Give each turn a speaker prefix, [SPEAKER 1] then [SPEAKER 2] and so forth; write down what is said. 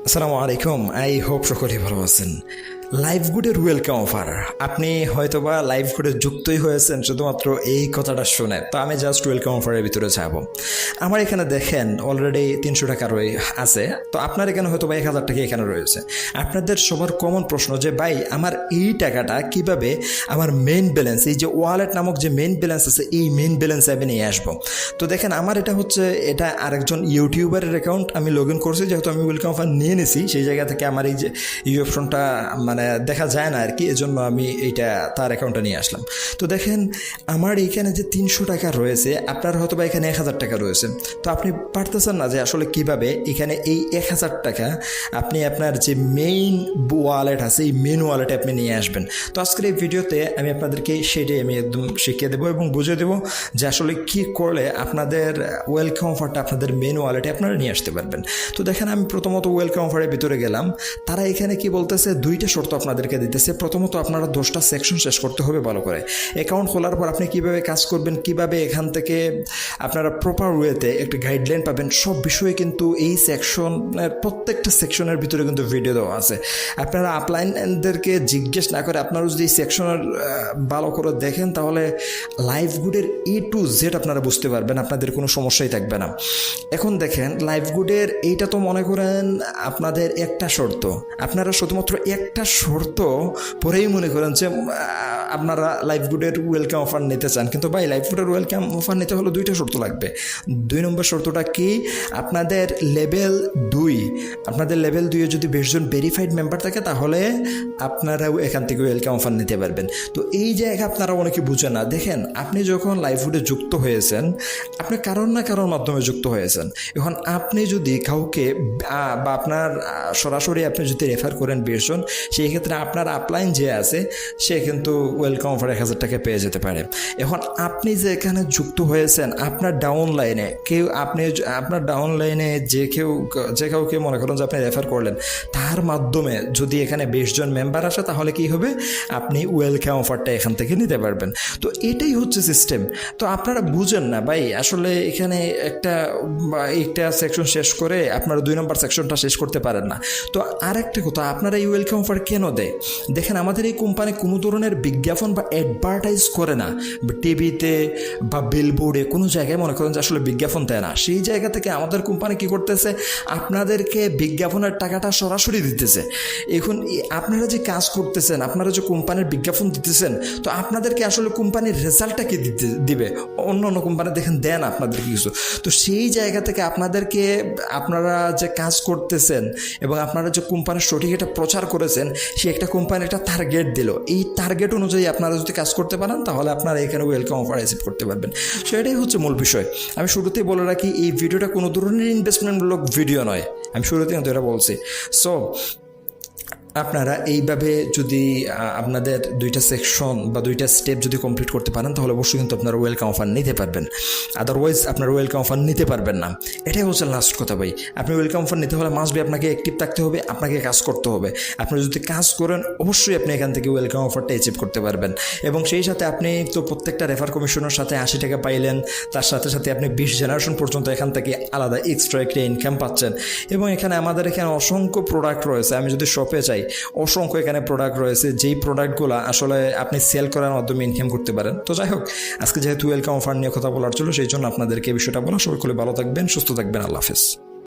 [SPEAKER 1] আসসালামু আলাইকুম। I hope সকলেই ভালো আছেন। লাইভ গুডের ওয়েলকাম অফার। আপনি হয়তোবা লাইভ গুডে যুক্তই হয়েছেন শুধুমাত্র এই কথাটা শুনে, তো আমি জাস্ট ওয়েলকাম অফারের ভিতরে যাব। আমার এখানে দেখেন অলরেডি 300 টাকা আছে, তো আপনার এখানে হয়তোবা 1000 টাকা এখানে রয়েছে। আপনাদের সবার কমন প্রশ্ন যে ভাই আমার এই টাকাটা কিভাবে আমার মেইন ব্যালেন্স, এই যে ওয়ালেট নামক যে মেইন ব্যালেন্স আছে, এই মেইন ব্যালেন্সে আমি নিয়ে আসবো। তো দেখেন আমার এটা আরেকজন ইউটিউবারের অ্যাকাউন্ট, আমি লগ ইন করছি, যেহেতু আমি ওয়েলকাম অফার নিয়ে নিছি সেই জায়গা থেকে আমার এই যে এই অপশনটা দেখা যায় না আর কি, এজন্য আমি এইটা তার অ্যাকাউন্টে নিয়ে আসলাম। তো দেখেন আমার এইখানে যে 300 টাকা রয়েছে, আপনার হয়তো বা এখানে 1000 টাকা রয়েছে। তো আপনি পারতেছেন না যে আসলে কিভাবে এখানে এই 1000 টাকা আপনি আপনার যে মেইন ওয়ালেট আছে এই মেইন ওয়ালেটে আপনি নিয়ে আসবেন। তো আজকের এই ভিডিওতে আমি আপনাদেরকে সেটাই আমি একদম শিখিয়ে দেবো এবং বুঝিয়ে দেবো যে আসলে কী করলে আপনাদের ওয়েলকাম অফারটা আপনাদের মেইন ওয়ালেটে আপনারা নিয়ে আসতে পারবেন। তো দেখেন আমি প্রথমত ওয়েলকাম অফারের ভিতরে গেলাম। তারা এখানে কি বলতেছে, দুইটা শর্ত আপনাদেরকে দিতেছে। প্রথমত আপনারা 10টা সেকশন শেষ করতে হবে ভালো করে। অ্যাকাউন্ট খোলার পর আপনি কিভাবে কাজ করবেন, কিভাবে এখান থেকে আপনারা প্রপার ওয়েতে একটা গাইডলাইন পাবেন, সব বিষয়ে কিন্তু এই সেকশনের প্রত্যেকটা সেকশনের ভিতরে কিন্তু ভিডিও দেওয়া আছে। আপনারা আপলাইনদেরকে জিজ্ঞেস না করে আপনারা যদি এই সেকশনের ভালো করে দেখেন তাহলে লাইভ গুডের A to Z আপনারা বুঝতে পারবেন, আপনাদের কোনো সমস্যাই থাকবে না। এখন দেখেন লাইভ গুডের এইটা তো মনে করেন আপনাদের একটা শর্ত, আপনারা শুধুমাত্র একটা শর্ত পরেই মনে করেন যে আপনারা লাইভ গুডের ওয়েলকাম অফার নিতে চান, কিন্তু ভাই লাইভ গুডের ওয়েলকাম অফার নিতে হলে 2টা শর্ত লাগবে। 2 নম্বর শর্তটা কি, আপনাদের লেভেল 2, আপনাদের লেভেল 2 যদি 20 জন ভেরিফাইড মেম্বার থাকে তাহলে আপনারাও এখান থেকে ওয়েলকাম অফার নিতে পারবেন। তো এই জায়গা আপনারা অনেকে বুঝেন না। দেখেন আপনি যখন লাইভ গুডে যুক্ত হয়েছেন, আপনি কারোর না কারোর মাধ্যমে যুক্ত হয়েছেন। এখন আপনি যদি কাউকে বা আপনার সরাসরি আপনি যদি রেফার করেন 20 জন, সেই ক্ষেত্রে আপনার আপলাইন যে আছে সে কিন্তু ওয়েলকাম অফার 1000 টাকা পেয়ে যেতে পারে। এখন আপনি যে এখানে যুক্ত হয়েছেন, আপনার ডাউন লাইনে আপনার ডাউন লাইনে যে কাউকে মনে করেন যে আপনি রেফার করলেন, তার মাধ্যমে যদি এখানে 20 জন মেম্বার আসে তাহলে কি হবে, আপনি ওয়েলকাম অফারটা এখান থেকে নিতে পারবেন। তো এটাই হচ্ছে সিস্টেম। তো আপনারা বুঝেন না ভাই, আসলে এখানে একটা সেকশন শেষ করে আপনারা 2 নম্বর সেকশনটা শেষ করতে পারেন না। তো আরেকটা কথা, আপনারা এই ওয়েলকাম অফার কেন দেয়? দেখেন আমাদের এই কোম্পানি কোনো ধরনের বিজ্ঞাপন বা অ্যাডভার্টাইজ করে না, টিভিতে বা বিলবোর্ডে কোনো জায়গায় মনে করেন যে আসলে বিজ্ঞাপন দেয় না। সেই জায়গা থেকে আমাদের কোম্পানি কি করতেছে, আপনাদেরকে বিজ্ঞাপনের টাকাটা সরাসরি দিতেছে। এখন আপনারা যে কাজ করতেছেন, আপনারা যে কোম্পানির বিজ্ঞাপন দিতেছেন, তো আপনাদেরকে আসলে কোম্পানির রেজাল্টটা কি দিবে? অন্য কোম্পানি দেখেন দেন আপনাদেরকে কিছু। তো সেই জায়গা থেকে আপনারা যে কাজ করতেছেন এবং আপনারা যে কোম্পানির সঠিক এটা প্রচার করেছেন, সে একটা কোম্পানি একটা টার্গেট দিল, এই টার্গেট অনুযায়ী আপনারা যদি কাজ করতে পারেন তাহলে আপনারা এখানে ওয়েলকাম অফার রিসিভ করতে পারবেন। সো এটাই হচ্ছে মূল বিষয়। আমি শুরুতেই বলে রাখি, এই ভিডিওটা কোনো ধরনের ইনভেস্টমেন্টমূলক ভিডিও নয়, আমি শুরুতেই কিন্তু এটা বলছি। সো আপনারা এইভাবে যদি আপনাদের 2টা সেকশন বা 2টা স্টেপ যদি কমপ্লিট করতে পারেন তাহলে অবশ্যই কিন্তু আপনারা ওয়েলকাম অফার নিতে পারবেন। আদারওয়াইজ আপনারা ওয়েলকাম অফার নিতে পারবেন না। এটাই হচ্ছে লাস্ট কথা ভাই। আপনি ওয়েলকাম অফার নিতে হলে মাস্ট বি আপনাকে অ্যাক্টিভ থাকতে হবে, আপনাকে কাজ করতে হবে। আপনি যদি কাজ করেন অবশ্যই আপনি এখান থেকে ওয়েলকাম অফারটা অ্যাচিভ করতে পারবেন। এবং সেই সাথে আপনি তো প্রত্যেকটা রেফার কমিশনের সাথে 80 টাকা পাইলেন, তার সাথে সাথে আপনি 20 জেনারেশন পর্যন্ত এখান থেকে আলাদা এক্সট্রা একটা ইনকাম পাচ্ছেন। এবং আমাদের এখানে অসংখ্য প্রোডাক্ট রয়েছে। আমি যদি শপে চাই, অসংখ্য এখানে প্রোডাক্ট রয়েছে, যেই প্রোডাক্টগুলো আসলে আপনি সেল করার মাধ্যমে ইনকাম করতে পারেন। তো যাই হোক, আজকে যেহেতু ওয়েলকাম অফার নিয়ে কথা বলার ছিল, সেই জন্য আপনাদেরকে এই বিষয়টা বলা। সবাই ভালো থাকবেন, সুস্থ থাকবেন। আল্লাহ হাফেজ।